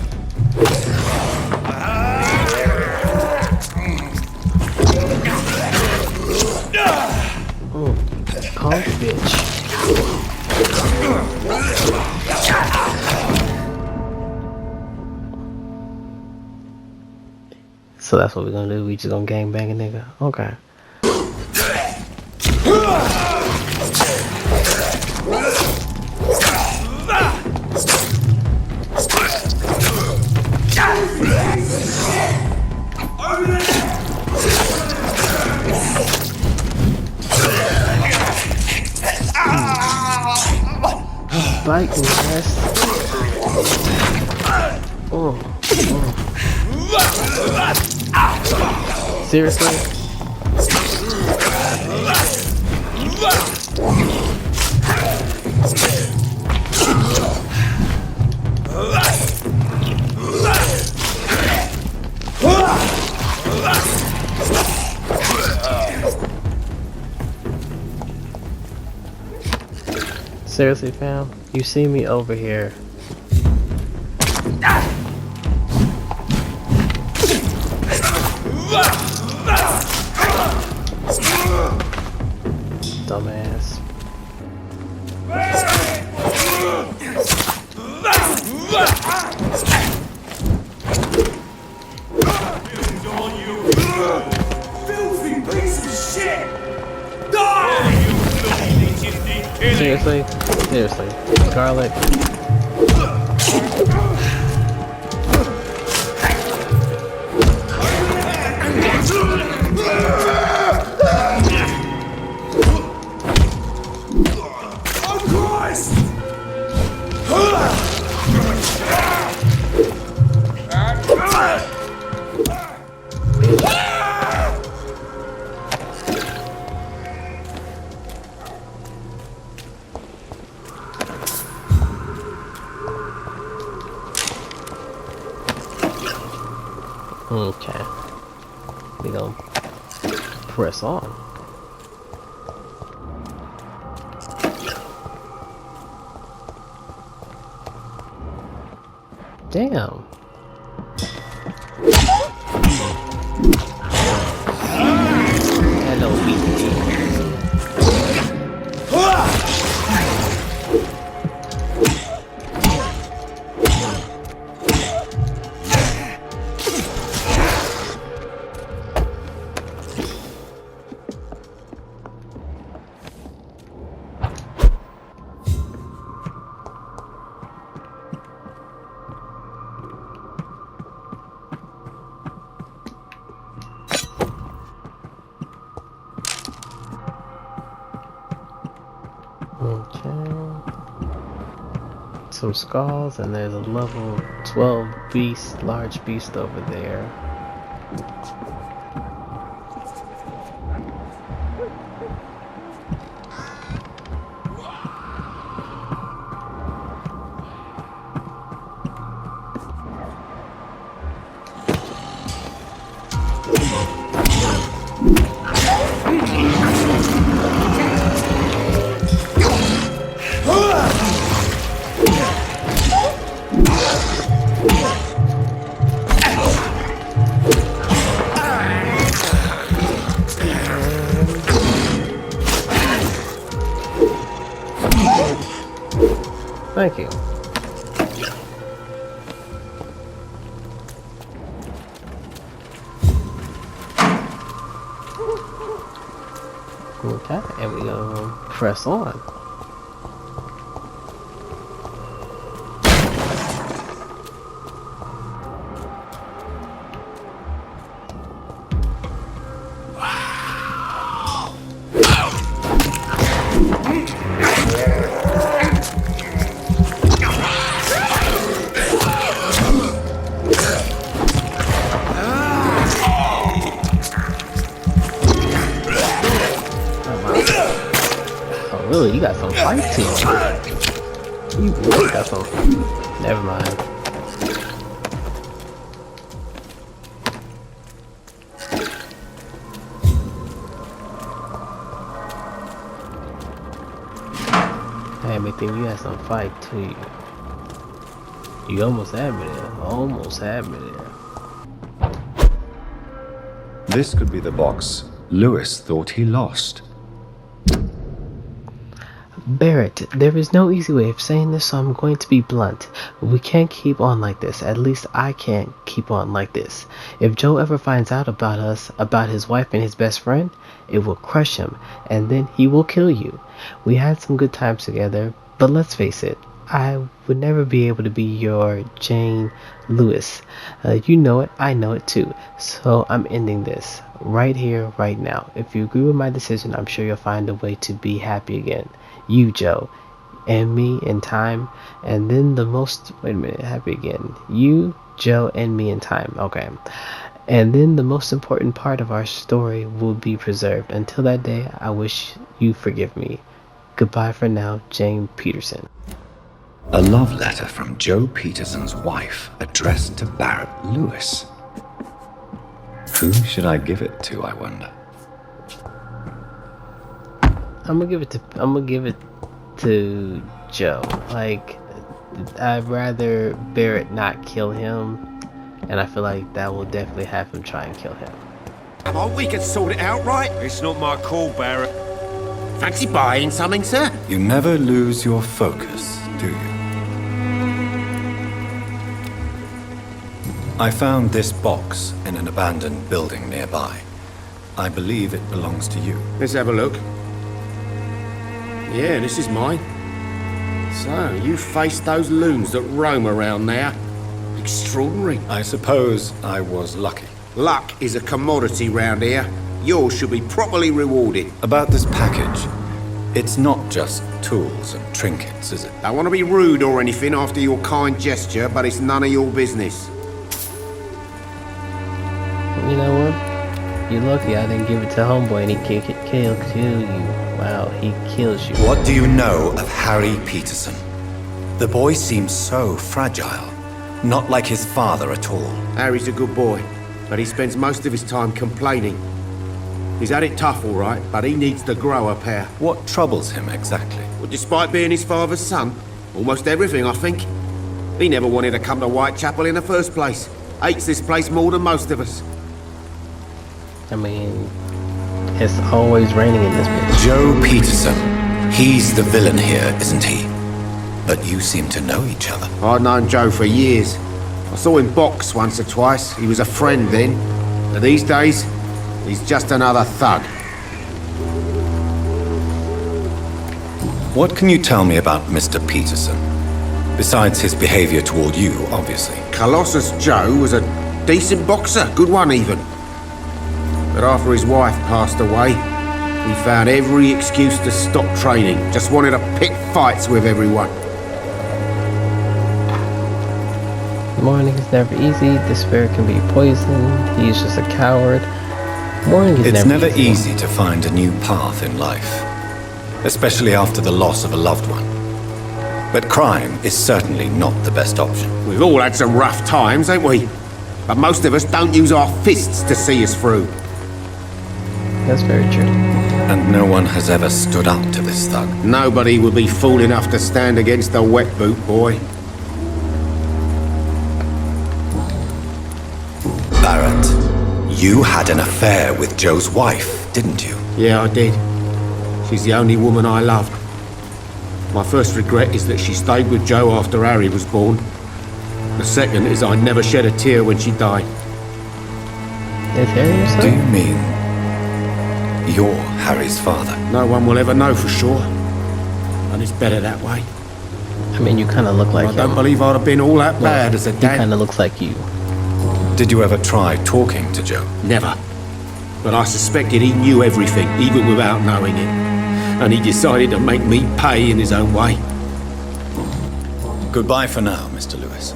Oh, punk bitch. So that's what we're gonna do. We just gonna gangbang a nigga. Okay. Bite me, ass. Oh. Seriously? Seriously, fam? You see me over here. Seriously? Seriously. Garlic. Okay. We gonna press on. Damn. Hello, BT. Some skulls, and there's a level 12 beast, large beast over there. Thank you. Okay, and we're gonna press on. Really, you got some fight to you. You really got some. Never mind. I had me think you had some fight to you. You almost had me there. Almost had me there. This could be the box Lewis thought he lost. Barrett, there is no easy way of saying this, so I'm going to be blunt. We can't keep on like this. At least I can't keep on like this. If Joe ever finds out about us, about his wife and his best friend, it will crush him, and then he will kill you. We had some good times together, but let's face it, I would never be able to be your Jane Lewis. You know it, I know it too. So I'm ending this right here, right now. If you agree with my decision, I'm sure you'll find a way to be happy again. You, Joe, and me in time, and then the most, wait a minute, happy again. You, Joe, and me in time. Okay. And then the most important part of our story will be preserved. Until that day, I wish you forgive me. Goodbye for now, Jane Peterson. A love letter from Joe Peterson's wife addressed to Barrett Lewis. Who should I give it to, I wonder? I'm gonna give it to Joe. Like, I'd rather Barrett not kill him, and I feel like that will definitely have him try and kill him. Oh, we could sort it out, right? It's not my call, Barrett. Fancy buying something, sir? You never lose your focus, do you? I found this box in an abandoned building nearby. I believe it belongs to you. Let's have a look. Yeah, this is mine. So, you faced those loons that roam around there. Extraordinary. I suppose I was lucky. Luck is a commodity round here. Yours should be properly rewarded. About this package, it's not just tools and trinkets, is it? I want to be rude or anything after your kind gesture, but it's none of your business. You know what? You're lucky I didn't give it to homeboy and he kill you. Wow, he kills you. What do you know of Harry Peterson? The boy seems so fragile. Not like his father at all. Harry's a good boy, but he spends most of his time complaining. He's had it tough, all right, but he needs to grow a pair. What troubles him exactly? Well, despite being his father's son, almost everything, I think. He never wanted to come to Whitechapel in the first place. Hates this place more than most of us. I mean, it's always raining in this bitch. Joe Peterson. He's the villain here, isn't he? But you seem to know each other. I've known Joe for years. I saw him box once or twice. He was a friend then. But these days, he's just another thug. What can you tell me about Mr. Peterson? Besides his behavior toward you, obviously. Colossus Joe was a decent boxer, good one even. But after his wife passed away, he found every excuse to stop training. Just wanted to pick fights with everyone. Morning is never easy. Despair can be poison. He's just a coward. Morning is It's never easy. easy to find a new path in life, especially after the loss of a loved one. But crime is certainly not the best option. We've all had some rough times, ain't we? But most of us don't use our fists to see us through. That's very true. And no one has ever stood up to this thug. Nobody would be fool enough to stand against the wet boot boy. Barrett, you had an affair with Joe's wife, didn't you? Yeah, I did. She's the only woman I loved. My first regret is that she stayed with Joe after Harry was born. The second is I never shed a tear when she died. Is Harry your son? Do you mean you're Harry's father? No one will ever know for sure. And it's better that way. I mean, you kind of look like I him. don't believe I'd have been all that bad as a He dad. kind of looks like you. Did you ever try talking to Joe? Never. But I suspected he knew everything, even without knowing it. And he decided to make me pay in his own way. Goodbye for now, Mr. Lewis.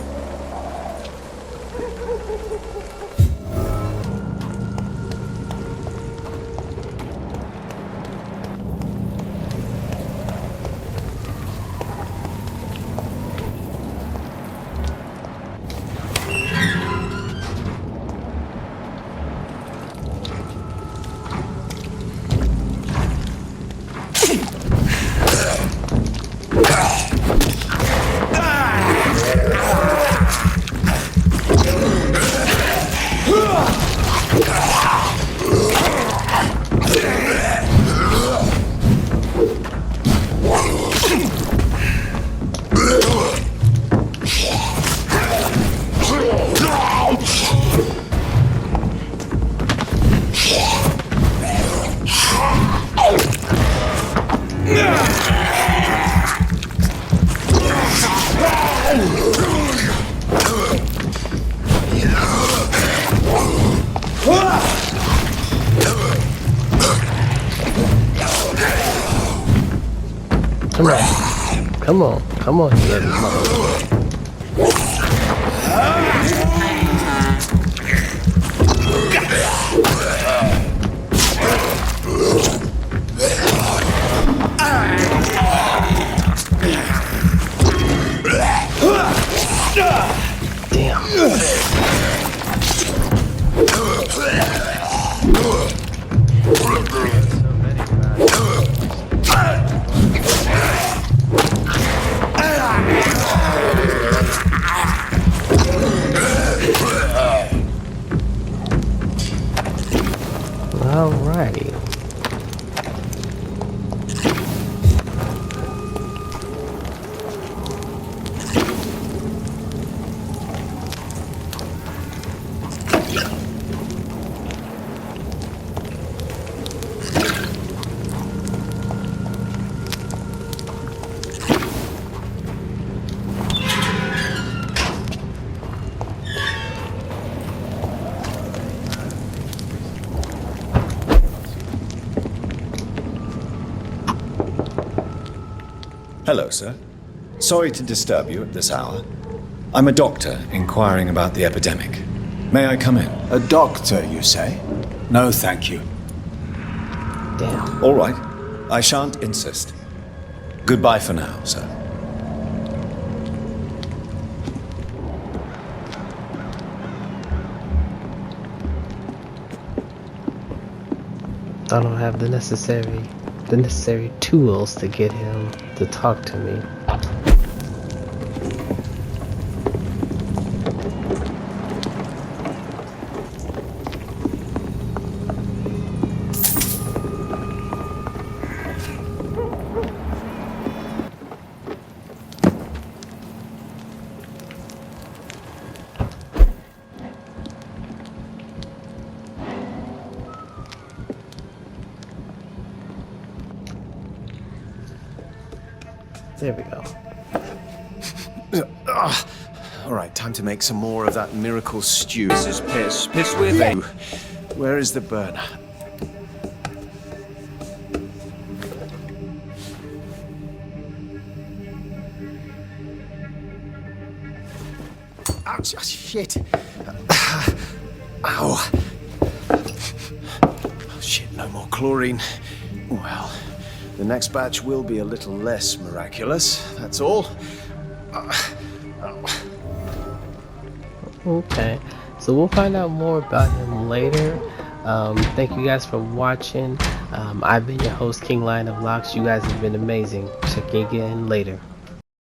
Come on. Come on. Come on, you little mother. Alrighty. Hello, sir. Sorry to disturb you at this hour. I'm a doctor inquiring about the epidemic. May I come in? A doctor, you say? No, thank you. Damn. All right. I shan't insist. Goodbye for now, sir. I don't have the necessary tools to get him to talk to me. There we go. All right, time to make some more of that miracle stew. This is piss. Piss with you. Where is the burner? Ouch, shit. Ow. Oh, shit, no more chlorine. Well, the next batch will be a little less miraculous, that's all. Okay, so we'll find out more about him later. Thank you guys for watching. I've been your host, Kinglionoflocs. You guys have been amazing. Check in again later.